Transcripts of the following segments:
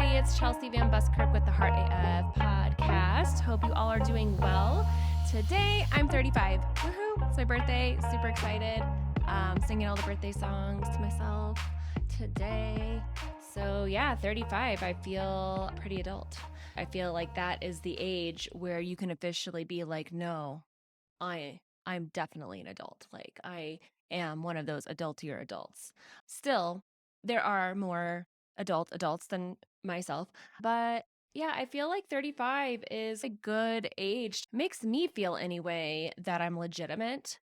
everybody. It's Chelsea Van Buskirk with the Heart AF podcast. Hope you all are doing well. Today, I'm 35. Woohoo! It's my birthday. Super excited. Singing all the birthday songs to myself today. So yeah, 35. I feel pretty adult. I feel like that is the age where you can officially be like, no, I'm definitely an adult. Like I am one of those adultier adults. Still, there are more adults than myself, but yeah, I feel like 35 is a good age. Makes me feel anyway that I'm legitimate.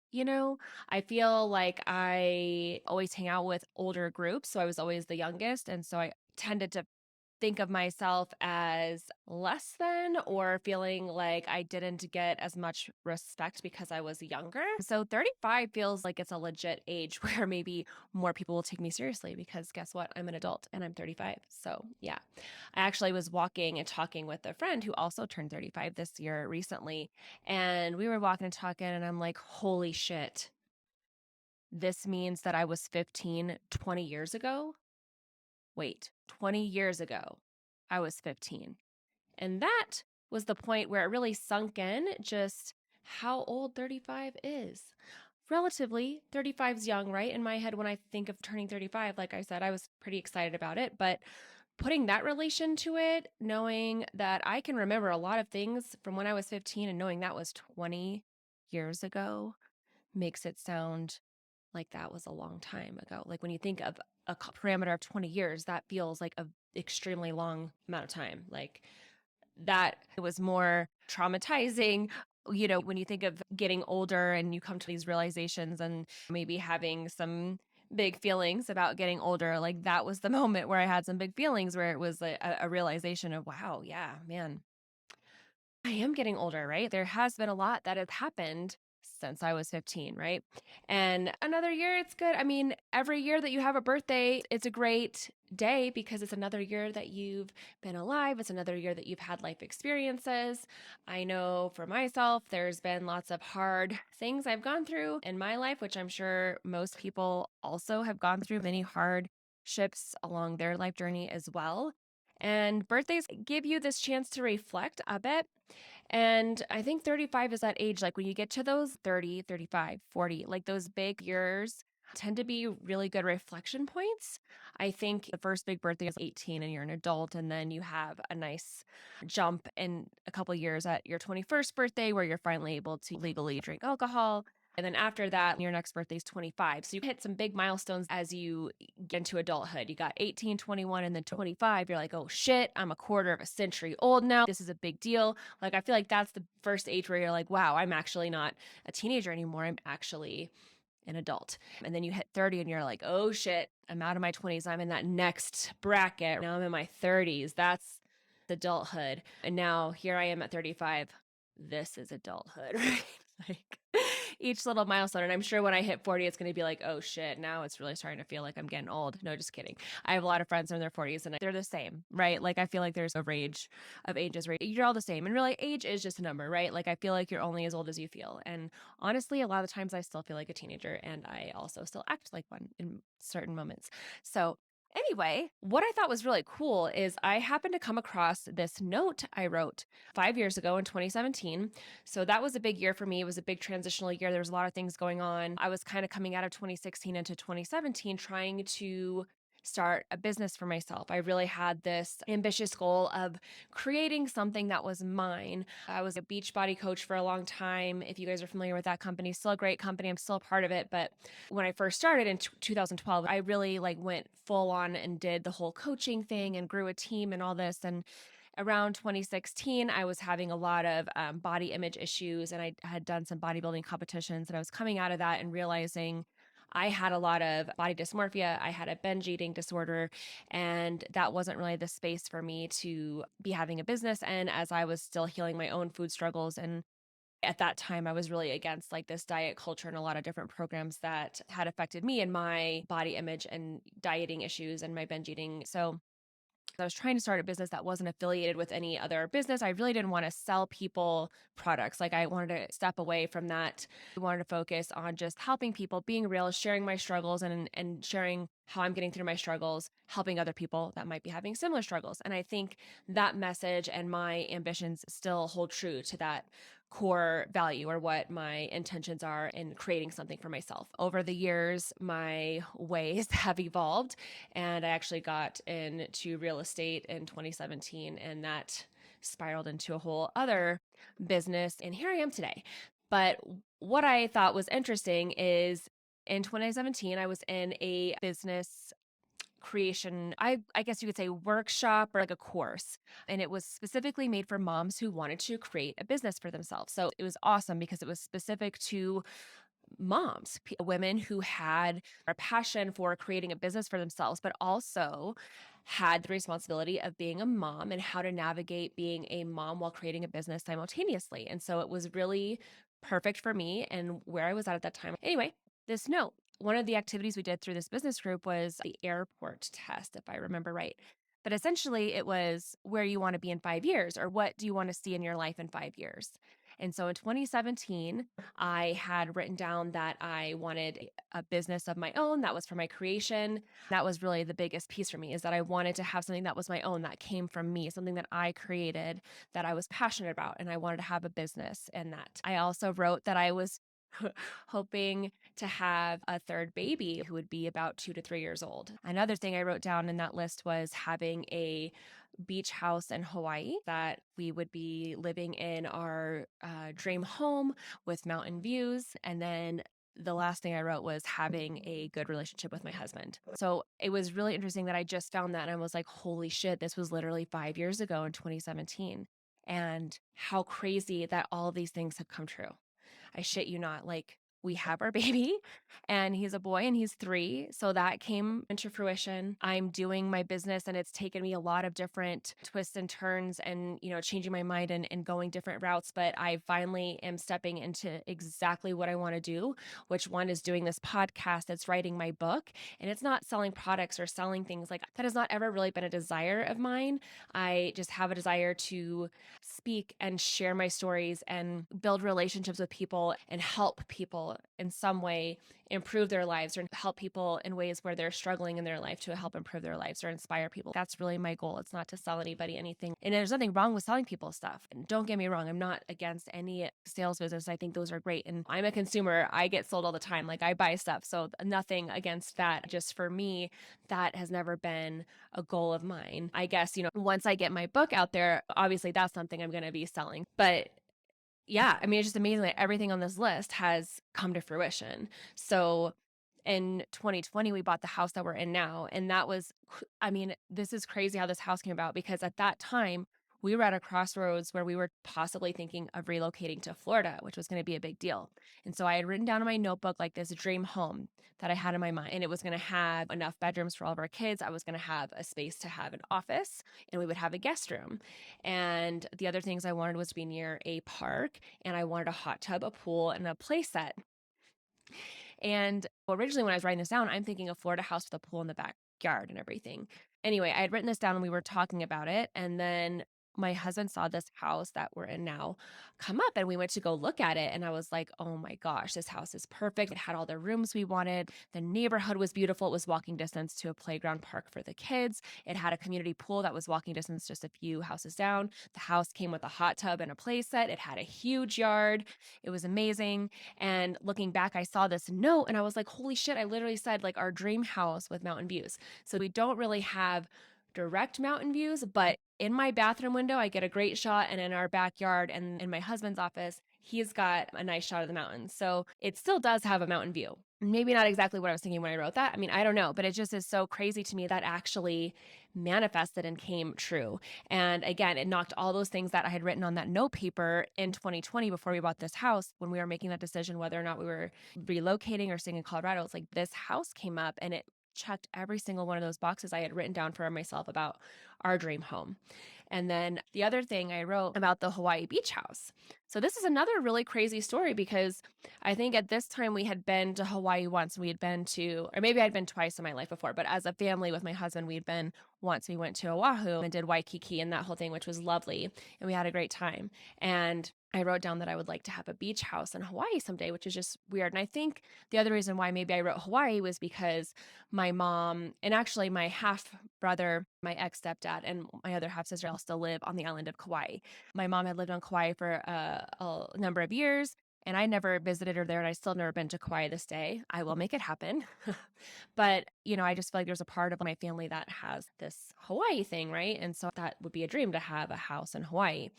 I feel like I always hang out with older groups. So I was always the youngest. And so I tended to think of myself as less than or feeling like I didn't get as much respect because I was younger. So 35 feels like it's a legit age where maybe more people will take me seriously because guess what? I'm an adult and I'm 35. So yeah, I actually was walking and talking with a friend who also turned 35 this year recently. And we were walking and talking and I'm like, holy shit, this means that I was 15 20 years ago. Wait, 20 years ago, I was 15. And that was the point where it really sunk in just how old 35 is. Relatively, 35 is young, right? In my head, when I think of turning 35, like I said, I was pretty excited about it. But putting that relation to it, knowing that I can remember a lot of things from when I was 15 and knowing that was 20 years ago makes it sound like that was a long time ago. Like when you think of a parameter of 20 years, that feels like an extremely long amount of time. Like that it was more traumatizing. When you think of getting older and you come to these realizations and maybe having some big feelings about getting older, like that was the moment where I had some big feelings where it was a realization of, wow, yeah, man, I am getting older, right? There has been a lot that has happened since I was 15, right? And another year, it's good. I mean, every year that you have a birthday, it's a great day because it's another year that you've been alive. It's another year that you've had life experiences. I know for myself, there's been lots of hard things I've gone through in my life, which I'm sure most people also have gone through many hardships along their life journey as well. And birthdays give you this chance to reflect a bit. And I think 35 is that age, like when you get to those 30, 35, 40, like those big years tend to be really good reflection points. I think the first big birthday is 18 and you're an adult, and then you have a nice jump in a couple years at your 21st birthday where you're finally able to legally drink alcohol. And then after that, your next birthday is 25. So you hit some big milestones as you get into adulthood. You got 18, 21, and then 25. You're like, oh shit, I'm a quarter of a century old now. This is a big deal. Like, I feel like that's the first age where you're like, wow, I'm actually not a teenager anymore. I'm actually an adult. And then you hit 30 and you're like, oh shit, I'm out of my 20s. I'm in that next bracket. Now I'm in my 30s. That's adulthood. And now here I am at 35. This is adulthood, right? Like each little milestone. And I'm sure when I hit 40, it's going to be like, oh shit, now it's really starting to feel like I'm getting old. No, just kidding. I have a lot of friends in their 40s and they're the same, right? Like I feel like there's a range of ages, right? You're all the same. And really, age is just a number, right? Like I feel like you're only as old as you feel. And honestly, a lot of times I still feel like a teenager and I also still act like one in certain moments. So anyway, what I thought was really cool is I happened to come across this note I wrote 5 years ago in 2017. So that was a big year for me. It was a big transitional year. There was a lot of things going on. I was kind of coming out of 2016 into 2017 trying to start a business for myself. I really had this ambitious goal of creating something that was mine. I was a Beachbody coach for a long time. If you guys are familiar with that company, still a great company. I'm still a part of it. But when I first started in 2012, I really went full on and did the whole coaching thing and grew a team and all this. And around 2016, I was having a lot of body image issues and I had done some bodybuilding competitions and I was coming out of that and realizing I had a lot of body dysmorphia. I had a binge eating disorder, and that wasn't really the space for me to be having a business. And as I was still healing my own food struggles, and at that time, I was really against this diet culture and a lot of different programs that had affected me and my body image and dieting issues and my binge eating. So I was trying to start a business that wasn't affiliated with any other business. I really didn't want to sell people products. Like I wanted to step away from that. I wanted to focus on just helping people, being real, sharing my struggles and sharing how I'm getting through my struggles, helping other people that might be having similar struggles. And I think that message and my ambitions still hold true to that core value or what my intentions are in creating something for myself. Over the years, my ways have evolved, and I actually got into real estate in 2017, and that spiraled into a whole other business. And here I am today. But what I thought was interesting is in 2017, I was in a business creation, I guess you could say workshop or like a course. And it was specifically made for moms who wanted to create a business for themselves. So it was awesome because it was specific to moms, women who had a passion for creating a business for themselves, but also had the responsibility of being a mom and how to navigate being a mom while creating a business simultaneously. And so it was really perfect for me and where I was at that time. Anyway, this note, one of the activities we did through this business group was the airport test, if I remember right. But essentially, it was where you want to be in 5 years, or what do you want to see in your life in 5 years? And so in 2017, I had written down that I wanted a business of my own that was for my creation. That was really the biggest piece for me, is that I wanted to have something that was my own, that came from me, something that I created, that I was passionate about, and I wanted to have a business in that. I also wrote that I was hoping to have a third baby who would be about 2 to 3 years old. Another thing I wrote down in that list was having a beach house in Hawaii, that we would be living in our dream home with mountain views. And then the last thing I wrote was having a good relationship with my husband. So it was really interesting that I just found that and I was like, holy shit, this was literally 5 years ago in 2017. And how crazy that all of these things have come true. I shit you not. Like, we have our baby and he's a boy and he's 3. So that came into fruition. I'm doing my business and it's taken me a lot of different twists and turns and, changing my mind and going different routes. But I finally am stepping into exactly what I want to do, which one is doing this podcast. It's writing my book, and it's not selling products or selling things. Like, that has not ever really been a desire of mine. I just have a desire to speak and share my stories and build relationships with people and help people in some way improve their lives, or help people in ways where they're struggling in their life to help improve their lives or inspire people. That's really my goal. It's not to sell anybody anything. And there's nothing wrong with selling people stuff. And don't get me wrong, I'm not against any sales business. I think those are great. And I'm a consumer. I get sold all the time. Like, I buy stuff. So nothing against that. Just for me, that has never been a goal of mine. I guess, once I get my book out there, obviously that's something I'm going to be selling. But yeah, I mean, it's just amazing that everything on this list has come to fruition. So in 2020, we bought the house that we're in now. And that was, I mean, this is crazy how this house came about, because at that time, we were at a crossroads where we were possibly thinking of relocating to Florida, which was going to be a big deal. And so I had written down in my notebook like this dream home that I had in my mind, and it was going to have enough bedrooms for all of our kids. I was going to have a space to have an office, and we would have a guest room. And the other things I wanted was to be near a park, and I wanted a hot tub, a pool, and a play set. And originally, when I was writing this down, I'm thinking a Florida house with a pool in the backyard and everything. Anyway, I had written this down and we were talking about it. And then my husband saw this house that we're in now come up, and we went to go look at it. And I was like, oh my gosh, this house is perfect. It had all the rooms we wanted. The neighborhood was beautiful. It was walking distance to a playground park for the kids. It had a community pool that was walking distance just a few houses down. The house came with a hot tub and a play set. It had a huge yard. It was amazing. And looking back, I saw this note and I was like, holy shit, I literally said like our dream house with mountain views. So we don't really have direct mountain views, but in my bathroom window, I get a great shot. And in our backyard and in my husband's office, he's got a nice shot of the mountains. So it still does have a mountain view. Maybe not exactly what I was thinking when I wrote that. I mean, I don't know, but it just is so crazy to me that actually manifested and came true. And again, it knocked all those things that I had written on that note paper in 2020 before we bought this house, when we were making that decision whether or not we were relocating or staying in Colorado. It's like this house came up and it checked every single one of those boxes I had written down for myself about our dream home. And then the other thing I wrote about the Hawaii beach house. So this is another really crazy story because I think at this time we had been to Hawaii once. We had been to, or maybe I'd been twice in my life before, but as a family with my husband, we'd been once. We went to Oahu and did Waikiki and that whole thing, which was lovely. And we had a great time. And I wrote down that I would like to have a beach house in Hawaii someday, which is just weird. And I think the other reason why maybe I wrote Hawaii was because my mom and actually my half brother, my ex stepdad, and my other half sister all still live on the island of Kauai. My mom had lived on Kauai for a number of years, and I never visited her there, and I still never been to Kauai this day. I will make it happen. But, I just feel like there's a part of my family that has this Hawaii thing, right? And so that would be a dream to have a house in Hawaii.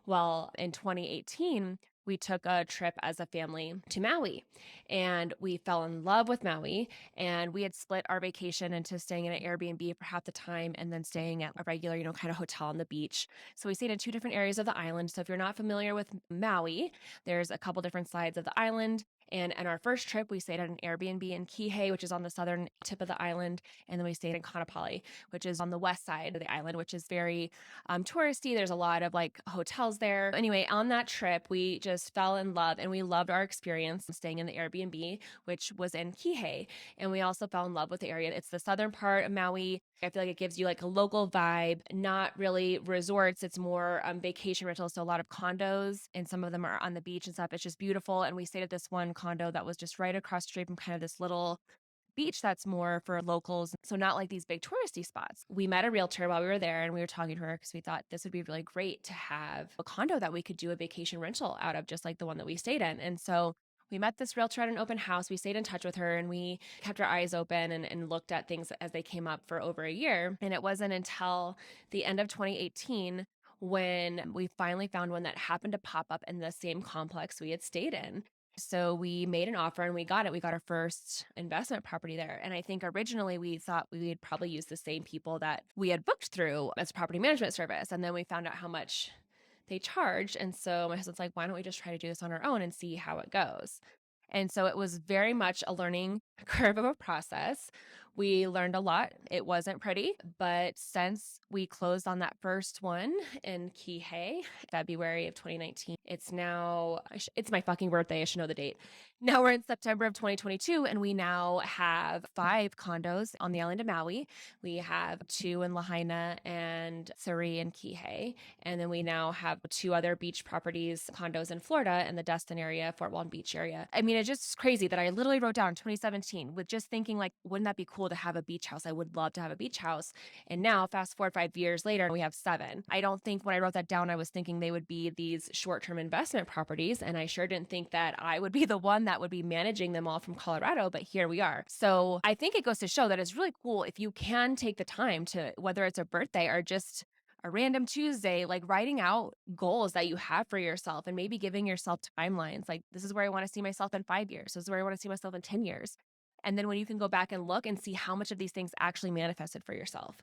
Well, in 2018, we took a trip as a family to Maui and we fell in love with Maui. And we had split our vacation into staying in an Airbnb for half the time and then staying at a regular, kind of hotel on the beach. So we stayed in two different areas of the island. So if you're not familiar with Maui, there's a couple different sides of the island. And in our first trip, we stayed at an Airbnb in Kihei, which is on the southern tip of the island. And then we stayed in Kaanapali, which is on the west side of the island, which is very touristy. There's a lot of like hotels there. Anyway, on that trip, we just fell in love and we loved our experience staying in the Airbnb, which was in Kihei. And we also fell in love with the area. It's the southern part of Maui. I feel like it gives you like a local vibe, not really resorts. It's more vacation rentals. So a lot of condos and some of them are on the beach and stuff. It's just beautiful. And we stayed at this one condo that was just right across the street from kind of this little beach that's more for locals. So not like these big touristy spots. We met a realtor while we were there and we were talking to her because we thought this would be really great to have a condo that we could do a vacation rental out of, just like the one that we stayed in. And so we met this realtor at an open house. We stayed in touch with her and we kept our eyes open and looked at things as they came up for over a year. And it wasn't until the end of 2018 when we finally found one that happened to pop up in the same complex we had stayed in. So we made an offer and we got it. We got our first investment property there. And I think originally we thought we'd probably use the same people that we had booked through as a property management service. And then we found out how much they charged. And so my husband's like, why don't we just try to do this on our own and see how it goes? And so it was very much a learning curve of a process. We learned a lot. It wasn't pretty, but since we closed on that first one in Kihei, February of 2019, it's now, it's my fucking birthday. I should know the date. Now we're in September of 2022, and we now have 5 condos on the island of Maui. We have 2 in Lahaina and 3 in Kihei. And then we now have 2 other beach properties, condos in Florida in the Destin area, Fort Walton Beach area. I mean, it's just crazy that I literally wrote down 2017 with just thinking like, wouldn't that be cool to have a beach house? I would love to have a beach house. And now fast forward 5 years later, we have 7. I don't think when I wrote that down, I was thinking they would be these short-term investment properties. And I sure didn't think that I would be the one that would be managing them all from Colorado, but here we are. So I think it goes to show that it's really cool if you can take the time to, whether it's a birthday or just a random Tuesday, like writing out goals that you have for yourself and maybe giving yourself timelines. Like, this is where I want to see myself in 5 years. This is where I want to see myself in 10 years. And then when you can go back and look and see how much of these things actually manifested for yourself.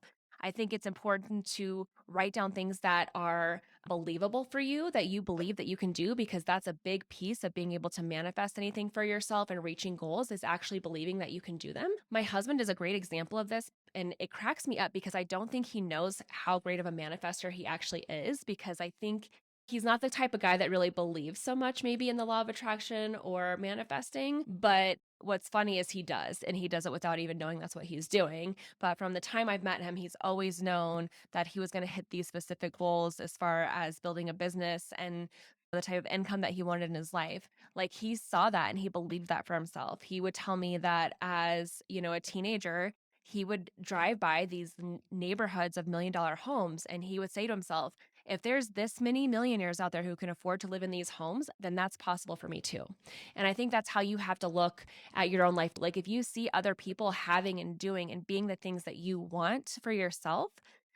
I think it's important to write down things that are believable for you, that you believe that you can do, because that's a big piece of being able to manifest anything for yourself and reaching goals is actually believing that you can do them. My husband is a great example of this, and it cracks me up because I don't think he knows how great of a manifester he actually is, because I think he's not the type of guy that really believes so much maybe in the law of attraction or manifesting, but what's funny is he does, and he does it without even knowing that's what he's doing. But from the time I've met him, he's always known that he was going to hit these specific goals as far as building a business and the type of income that he wanted in his life. Like, he saw that and he believed that for himself. He would tell me that as, a teenager, he would drive by these neighborhoods of $1 million homes and he would say to himself, if there's this many millionaires out there who can afford to live in these homes, then that's possible for me too. And I think that's how you have to look at your own life. Like, if you see other people having and doing and being the things that you want for yourself,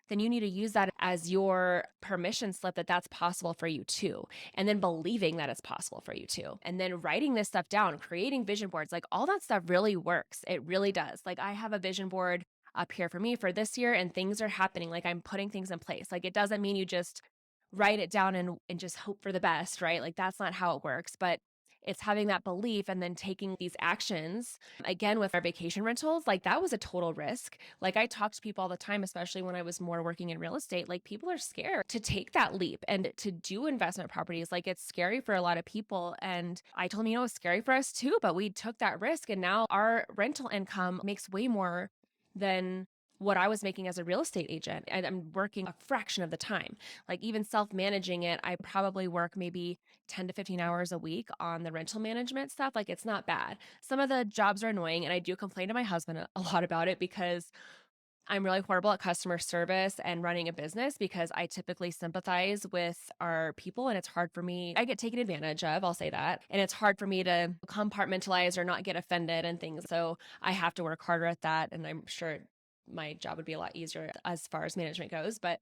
then you need to use that as your permission slip that that's possible for you too. And then believing that it's possible for you too. And then writing this stuff down, creating vision boards, like all that stuff really works. It really does. Like, I have a vision board up here for me for this year and things are happening. Like, I'm putting things in place. Like, it doesn't mean you just write it down and just hope for the best, right? Like, that's not how it works. But it's having that belief and then taking these actions. Again, with our vacation rentals, like that was a total risk. Like I talk to people all the time, especially when I was more working in real estate, like people are scared to take that leap and to do investment properties. Like it's scary for a lot of people. And I told them, it's scary for us too, but we took that risk. And now our rental income makes way more than what I was making as a real estate agent. And I'm working a fraction of the time. Like even self-managing it, I probably work maybe 10 to 15 hours a week on the rental management stuff. Like it's not bad. Some of the jobs are annoying, and I do complain to my husband a lot about it because I'm really horrible at customer service and running a business because I typically sympathize with our people, and it's hard for me. I get taken advantage of, I'll say that. And it's hard for me to compartmentalize or not get offended and things. So I have to work harder at that. And I'm sure my job would be a lot easier as far as management goes. But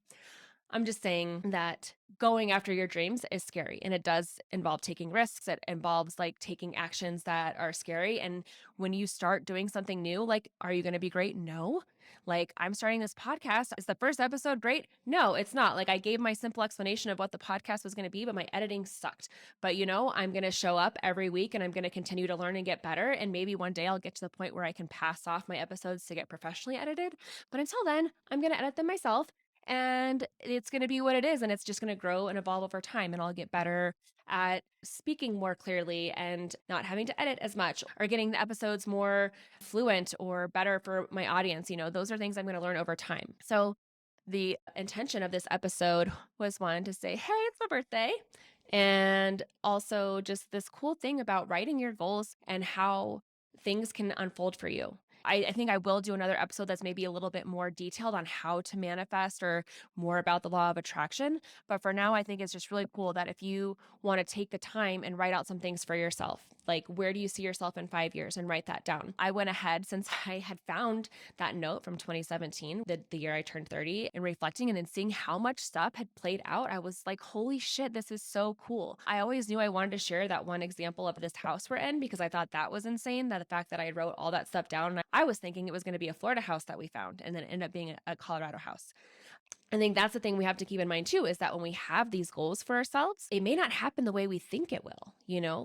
I'm just saying that going after your dreams is scary, and it does involve taking risks. It involves like taking actions that are scary. And when you start doing something new, like, are you going to be great? No. Like, I'm starting this podcast. Is the first episode great? No, it's not. Like, I gave my simple explanation of what the podcast was going to be, but my editing sucked. But I'm going to show up every week, and I'm going to continue to learn and get better. And maybe one day I'll get to the point where I can pass off my episodes to get professionally edited. But until then, I'm going to edit them myself. And it's going to be what it is. And it's just going to grow and evolve over time. And I'll get better at speaking more clearly and not having to edit as much, or getting the episodes more fluent or better for my audience. Those are things I'm going to learn over time. So the intention of this episode was, one, to say, hey, it's my birthday. And also just this cool thing about writing your goals and how things can unfold for you. I think I will do another episode that's maybe a little bit more detailed on how to manifest or more about the law of attraction. But for now, I think it's just really cool that if you want to take the time and write out some things for yourself, like where do you see yourself in 5 years, and write that down. I went ahead, since I had found that note from 2017, the year I turned 30, and reflecting and then seeing how much stuff had played out, I was like, holy shit, this is so cool. I always knew I wanted to share that one example of this house we're in because I thought that was insane, that the fact that I wrote all that stuff down. I was thinking it was going to be a Florida house that we found, and then it ended up being a Colorado house. I think that's the thing we have to keep in mind too, is that when we have these goals for ourselves, it may not happen the way we think it will.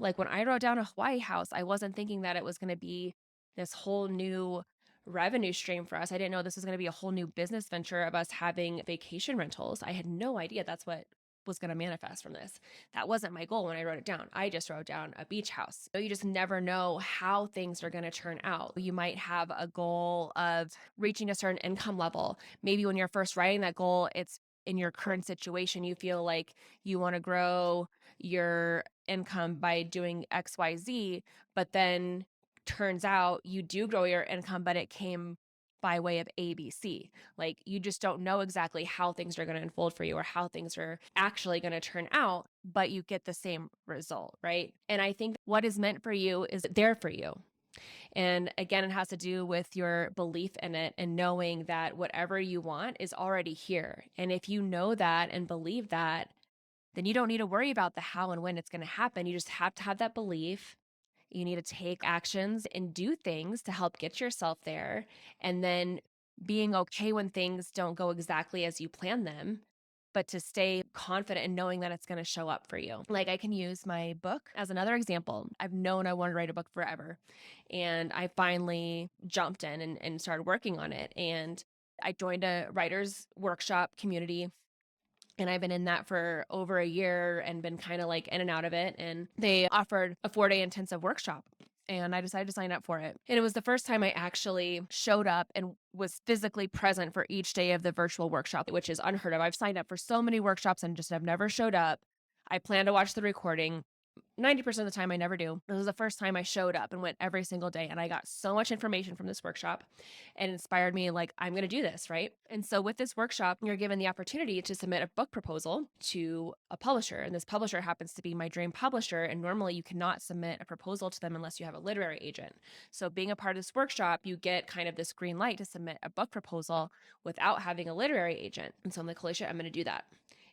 Like when I wrote down a Hawaii house, I wasn't thinking that it was going to be this whole new revenue stream for us. I didn't know this was going to be a whole new business venture of us having vacation rentals. I had no idea that's what was going to manifest from this. That wasn't my goal when I wrote it down. I just wrote down a beach house. So you just never know how things are going to turn out. You might have a goal of reaching a certain income level. Maybe when you're first writing that goal, it's in your current situation, you feel like you want to grow your income by doing XYZ, but then turns out you do grow your income, but it came by way of ABC. Like you just don't know exactly how things are going to unfold for you or how things are actually going to turn out, but you get the same result, right? And I think what is meant for you is there for you. And again, it has to do with your belief in it and knowing that whatever you want is already here. And if you know that and believe that, then you don't need to worry about the how and when it's going to happen. You just have to have that belief. You need to take actions and do things to help get yourself there. And then being okay when things don't go exactly as you plan them, but to stay confident in knowing that it's going to show up for you. Like I can use my book as another example. I've known I wanted to write a book forever. And I finally jumped in and started working on it. And I joined a writer's workshop community. And I've been in that for over a year and been kind of like in and out of it. And they offered a 4-day intensive workshop. And I decided to sign up for it. And it was the first time I actually showed up and was physically present for each day of the virtual workshop, which is unheard of. I've signed up for so many workshops and just have never showed up. I plan to watch the recording. 90% of the time I never do. This was the first time I showed up and went every single day. And I got so much information from this workshop and inspired me like, I'm going to do this, right? And so with this workshop, you're given the opportunity to submit a book proposal to a publisher. And this publisher happens to be my dream publisher. And normally you cannot submit a proposal to them unless you have a literary agent. So being a part of this workshop, you get kind of this green light to submit a book proposal without having a literary agent. And so I'm like, holy shit, I'm going to do that.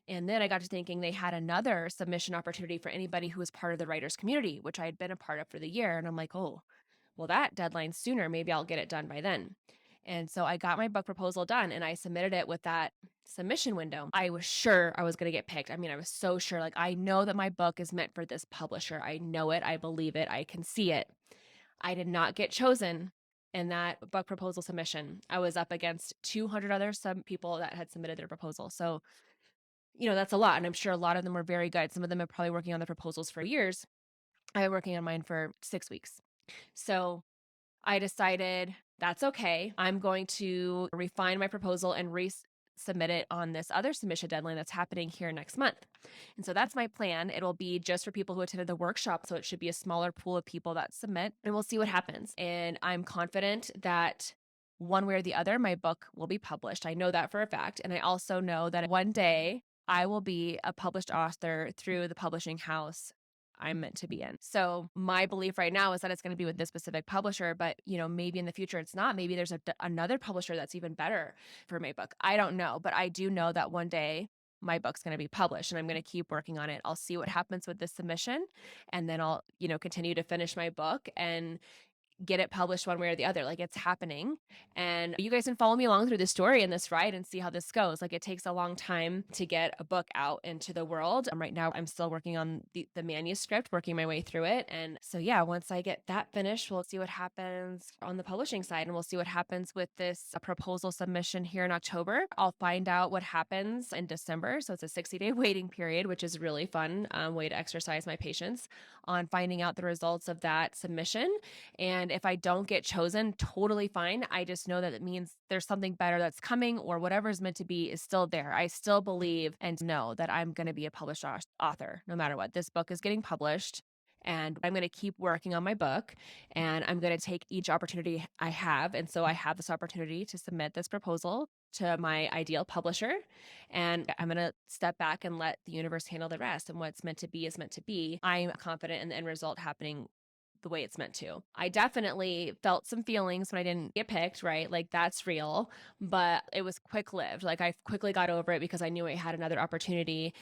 And then I got to thinking they had another submission opportunity for anybody who was part of the writers community, which I had been a part of for the year. And I'm like, oh, well, that deadline's sooner. Maybe I'll get it done by then. And so I got my book proposal done and I submitted it with that submission window. I was sure I was going to get picked. I mean, I was so sure. Like, I know that my book is meant for this publisher. I know it. I believe it. I can see it. I did not get chosen in that book proposal submission. I was up against 200 other people that had submitted their proposal. So, that's a lot. And I'm sure a lot of them were very good. Some of them are probably working on the proposals for years. I've been working on mine for 6 weeks. So I decided that's okay. I'm going to refine my proposal and resubmit it on this other submission deadline that's happening here next month. And so that's my plan. It'll be just for people who attended the workshop. So it should be a smaller pool of people that submit, and we'll see what happens. And I'm confident that one way or the other, my book will be published. I know that for a fact. And I also know that one day I will be a published author through the publishing house I'm meant to be in. So my belief right now is that it's going to be with this specific publisher, but maybe in the future it's not. Maybe there's another publisher that's even better for my book. I don't know, but I do know that one day my book's going to be published and I'm going to keep working on it. I'll see what happens with this submission, and then I'll, continue to finish my book and get it published one way or the other. Like, it's happening. And you guys can follow me along through this story and this ride and see how this goes. Like, it takes a long time to get a book out into the world. Right now I'm still working on the manuscript, working my way through it. And so, yeah, once I get that finished, we'll see what happens on the publishing side, and we'll see what happens with this proposal submission here in October. I'll find out what happens in December. So it's a 60-day waiting period, which is really fun way to exercise my patience on finding out the results of that submission. And if I don't get chosen, totally fine. I just know that it means there's something better that's coming, or whatever is meant to be is still there. I still believe and know that I'm going to be a published author no matter what. This book is getting published, and I'm going to keep working on my book, and I'm going to take each opportunity I have. And so I have this opportunity to submit this proposal to my ideal publisher, and I'm going to step back and let the universe handle the rest. And what's meant to be is meant to be. I'm confident in the end result happening the way it's meant to. I definitely felt some feelings when I didn't get picked, right? Like, that's real, but it was quick-lived. Like, I quickly got over it because I knew I had another opportunity,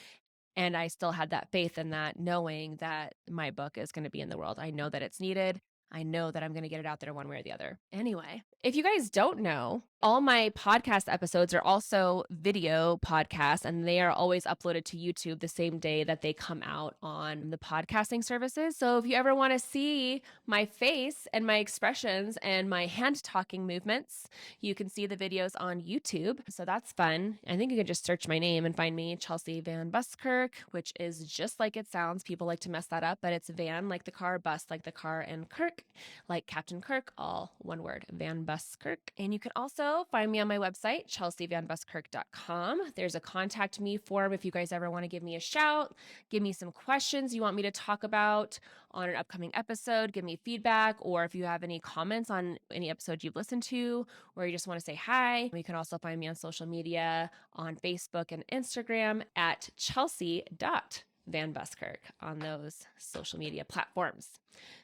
and I still had that faith in that, knowing that my book is going to be in the world. I know that it's needed. I know that I'm going to get it out there one way or the other. Anyway, if you guys don't know, all my podcast episodes are also video podcasts, and they are always uploaded to YouTube the same day that they come out on the podcasting services. So if you ever want to see my face and my expressions and my hand talking movements, you can see the videos on YouTube. So that's fun. I think you can just search my name and find me, Chelsea Van Buskirk, which is just like it sounds. People like to mess that up, but it's Van like the car, Bus like the car, and Kirk like Captain Kirk, all one word, Van Buskirk. And you can also find me on my website, chelseavanbuskirk.com. There's a contact me form if you guys ever want to give me a shout, give me some questions you want me to talk about on an upcoming episode, give me feedback, or if you have any comments on any episode you've listened to, or you just want to say hi. You can also find me on social media on Facebook and Instagram at Chelsea.Van Buskirk on those social media platforms.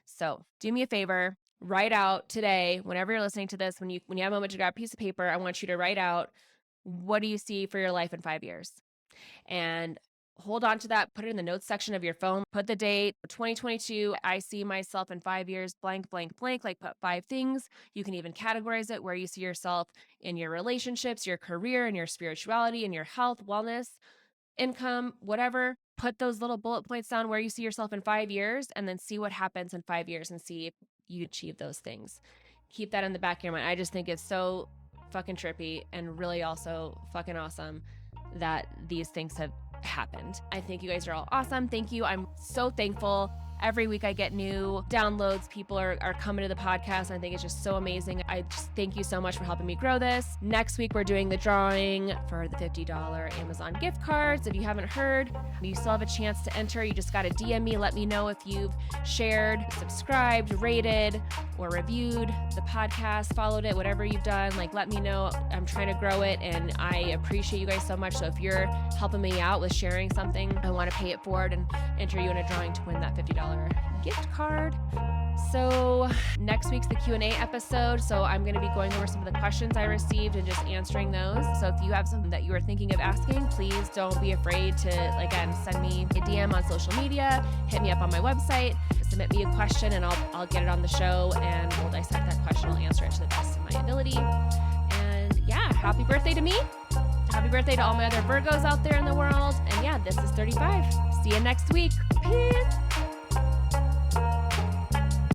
So do me a favor, write out today, whenever you're listening to this, when you have a moment to grab a piece of paper, I want you to write out, what do you see for your life in 5 years? And hold on to that, put it in the notes section of your phone, put the date, 2022, I see myself in 5 years, blank, blank, blank, like put 5 things. You can even categorize it where you see yourself in your relationships, your career, and your spirituality, and your health, wellness, income, whatever. Put those little bullet points down where you see yourself in 5 years, and then see what happens in 5 years and see if you achieve those things. Keep that in the back of your mind. I just think it's so fucking trippy and really also fucking awesome that these things have happened. I think you guys are all awesome. Thank you. I'm so thankful. Every week I get new downloads. People are coming to the podcast. I think it's just so amazing. I just thank you so much for helping me grow this. Next week, we're doing the drawing for the $50 Amazon gift cards. If you haven't heard, you still have a chance to enter. You just got to DM me. Let me know if you've shared, subscribed, rated, or reviewed the podcast, followed it, whatever you've done. Like, let me know. I'm trying to grow it, and I appreciate you guys so much. So if you're helping me out with sharing something, I want to pay it forward and enter you in a drawing to win that $50 gift card. So next week's the Q&A episode. So I'm going to be going over some of the questions I received and just answering those. So if you have something that you are thinking of asking, please don't be afraid to, again, send me a DM on social media, hit me up on my website, submit me a question, and I'll get it on the show, and we'll dissect that question. I'll answer it to the best of my ability. And yeah, happy birthday to me. Happy birthday to all my other Virgos out there in the world. And yeah, this is 35. See you next week. Peace.